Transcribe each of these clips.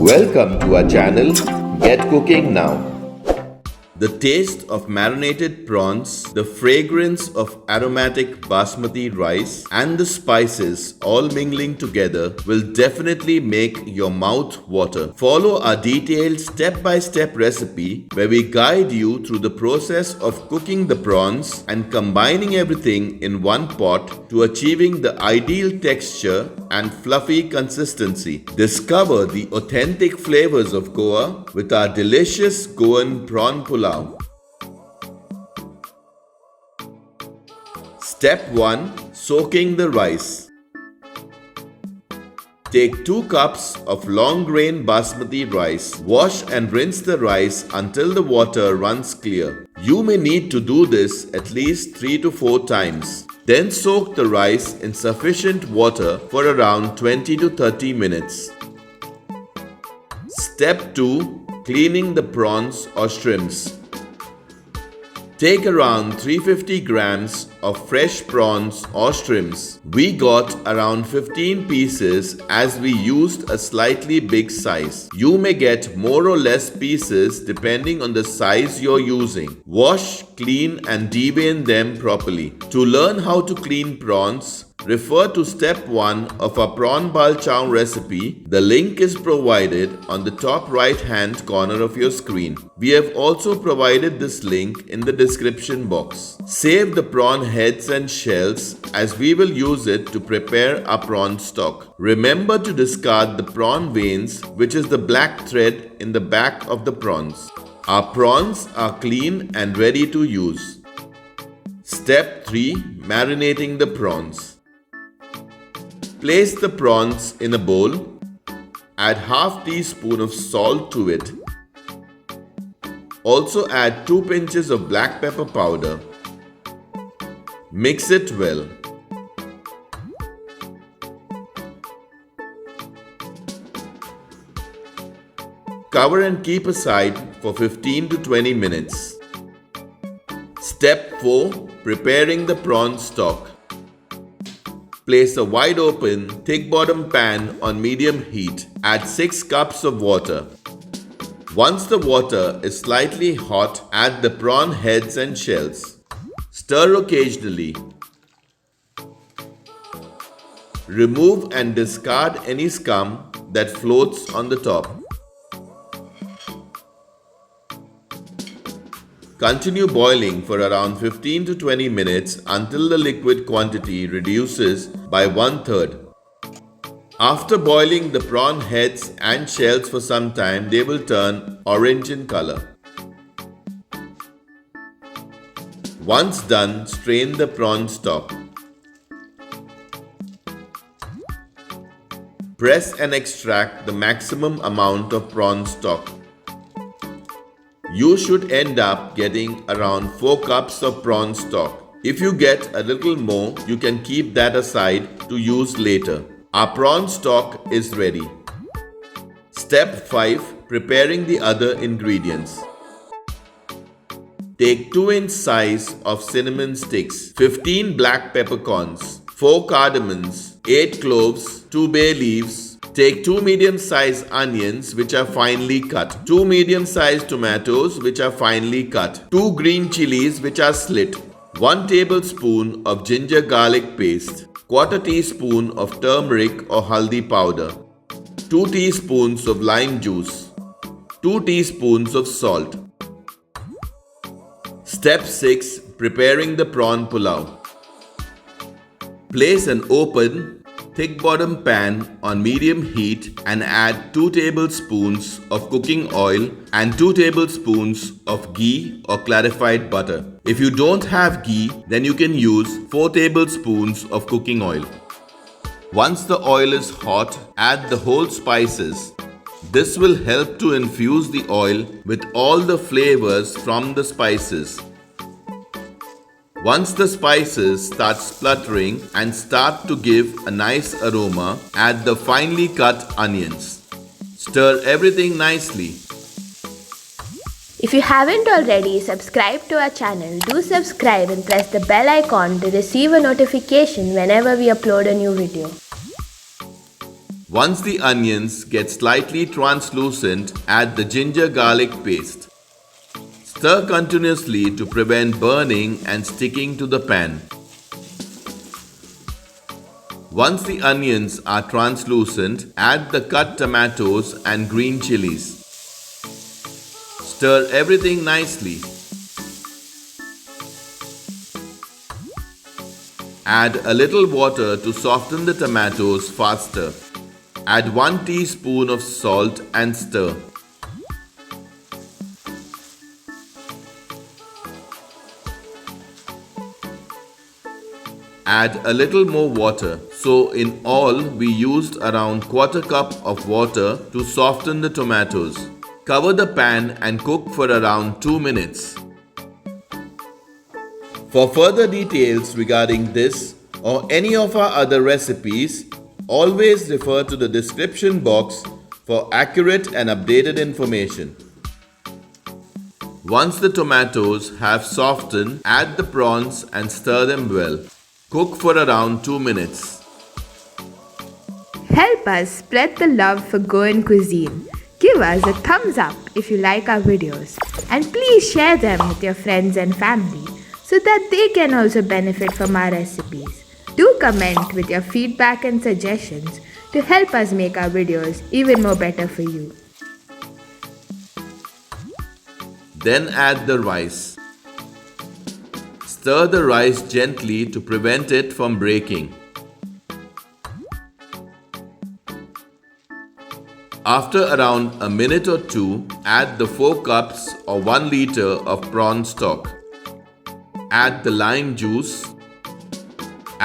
Welcome to our channel, Get Cooking Now. The taste of marinated prawns, the fragrance of aromatic basmati rice, and the spices all mingling together will definitely make your mouth water. Follow our detailed step-by-step recipe where we guide you through the process of cooking the prawns and combining everything in one pot to achieving the ideal texture and fluffy consistency. Discover the authentic flavors of Goa with our delicious Goan Prawn Pulao. Step 1. Soaking the rice. Take 2 cups of long grain basmati rice. Wash and rinse the rice until the water runs clear. You may need to do this at least 3 to 4 times. Then soak the rice in sufficient water for around 20 to 30 minutes. Step 2. Cleaning the prawns or shrimps. Take around 350 grams of fresh prawns or shrimps. We got around 15 pieces as we used a slightly big size. You may get more or less pieces depending on the size you're using. Wash, clean and devein them properly. To learn how to clean prawns, refer to step 1 of our prawn balchao recipe. The link is provided on the top right hand corner of your screen. We have also provided this link in the description box. Save the prawn heads and shells as we will use it to prepare our prawn stock. Remember to discard the prawn veins, which is the black thread in the back of the prawns. Our prawns are clean and ready to use. Step 3. Marinating the prawns. Place the prawns in a bowl. Add half teaspoon of salt to it. Also add 2 pinches of black pepper powder. Mix it well. Cover and keep aside for 15 to 20 minutes. Step 4. Preparing the prawn stock. Place a wide open, thick bottom pan on medium heat. Add 6 cups of water. Once the water is slightly hot, add the prawn heads and shells. Stir occasionally. Remove and discard any scum that floats on the top. Continue boiling for around 15 to 20 minutes until the liquid quantity reduces by 1/3. After boiling the prawn heads and shells for some time, they will turn orange in color. Once done, strain the prawn stock. Press and extract the maximum amount of prawn stock. You should end up getting around 4 cups of prawn stock. If you get a little more, you can keep that aside to use later. Our prawn stock is ready. Step 5. Preparing the other ingredients. Take 2-inch size of cinnamon sticks, 15 black peppercorns, 4 cardamoms, 8 cloves, 2 bay leaves. Take 2 medium-sized onions which are finely cut, 2 medium-sized tomatoes which are finely cut, 2 green chilies which are slit, 1 tablespoon of ginger garlic paste, 1/4 teaspoon of turmeric or haldi powder, 2 teaspoons of lime juice, 2 teaspoons of salt. Step 6. Preparing the prawn pulao. Place an open, thick bottom pan on medium heat and add 2 tablespoons of cooking oil and 2 tablespoons of ghee or clarified butter. If you don't have ghee, then you can use 4 tablespoons of cooking oil. Once the oil is hot, add the whole spices. This will help to infuse the oil with all the flavors from the spices. Once the spices start spluttering and start to give a nice aroma, add the finely cut onions. Stir everything nicely. If you haven't already subscribed to our channel, do subscribe and press the bell icon to receive a notification whenever we upload a new video. Once the onions get slightly translucent, add the ginger garlic paste. Stir continuously to prevent burning and sticking to the pan. Once the onions are translucent, add the cut tomatoes and green chilies. Stir everything nicely. Add a little water to soften the tomatoes faster. Add 1 teaspoon of salt and stir. Add a little more water. So in all, we used around 1/4 cup of water to soften the tomatoes. Cover the pan and cook for around 2 minutes. For further details regarding this or any of our other recipes, always refer to the description box for accurate and updated information. Once the tomatoes have softened, add the prawns and stir them well. Cook for around 2 minutes. Help us spread the love for Goan cuisine. Give us a thumbs up if you like our videos, and please share them with your friends and family so that they can also benefit from our recipes. Do comment with your feedback and suggestions to help us make our videos even more better for you. Then add the rice. Stir the rice gently to prevent it from breaking. After around a minute or 2, add the 4 cups or 1 liter of prawn stock. Add the lime juice.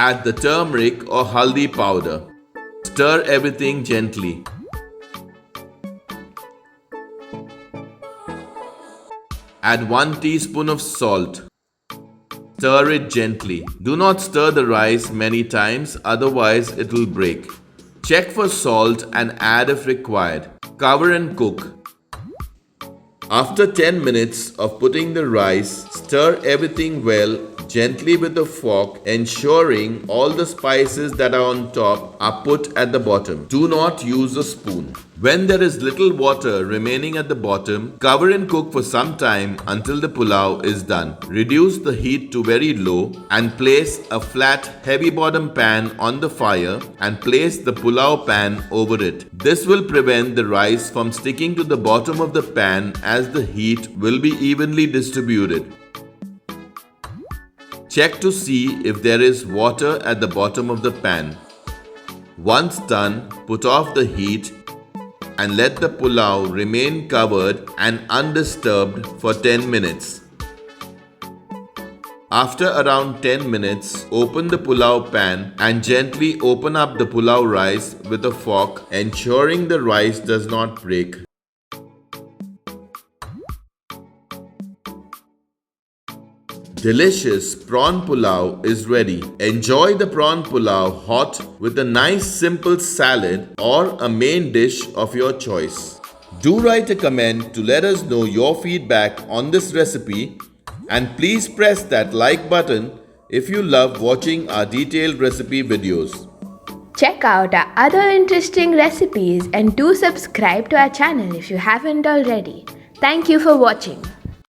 Add the turmeric or haldi powder. Stir everything gently. Add 1 teaspoon of salt. Stir it gently. Do not stir the rice many times, otherwise it will break. Check for salt and add if required. Cover and cook. After 10 minutes of putting the rice, stir everything well gently with a fork, ensuring all the spices that are on top are put at the bottom. Do not use a spoon. When there is little water remaining at the bottom, cover and cook for some time until the pulao is done. Reduce the heat to very low and place a flat, heavy bottom pan on the fire and place the pulao pan over it. This will prevent the rice from sticking to the bottom of the pan as the heat will be evenly distributed. Check to see if there is water at the bottom of the pan. Once done, put off the heat and let the pulao remain covered and undisturbed for 10 minutes. After around 10 minutes, open the pulao pan and gently open up the pulao rice with a fork, ensuring the rice does not break. Delicious prawn pulao is ready. Enjoy the prawn pulao hot with a nice simple salad or a main dish of your choice. Do write a comment to let us know your feedback on this recipe, and please press that like button if you love watching our detailed recipe videos. Check out our other interesting recipes and do subscribe to our channel if you haven't already. Thank you for watching.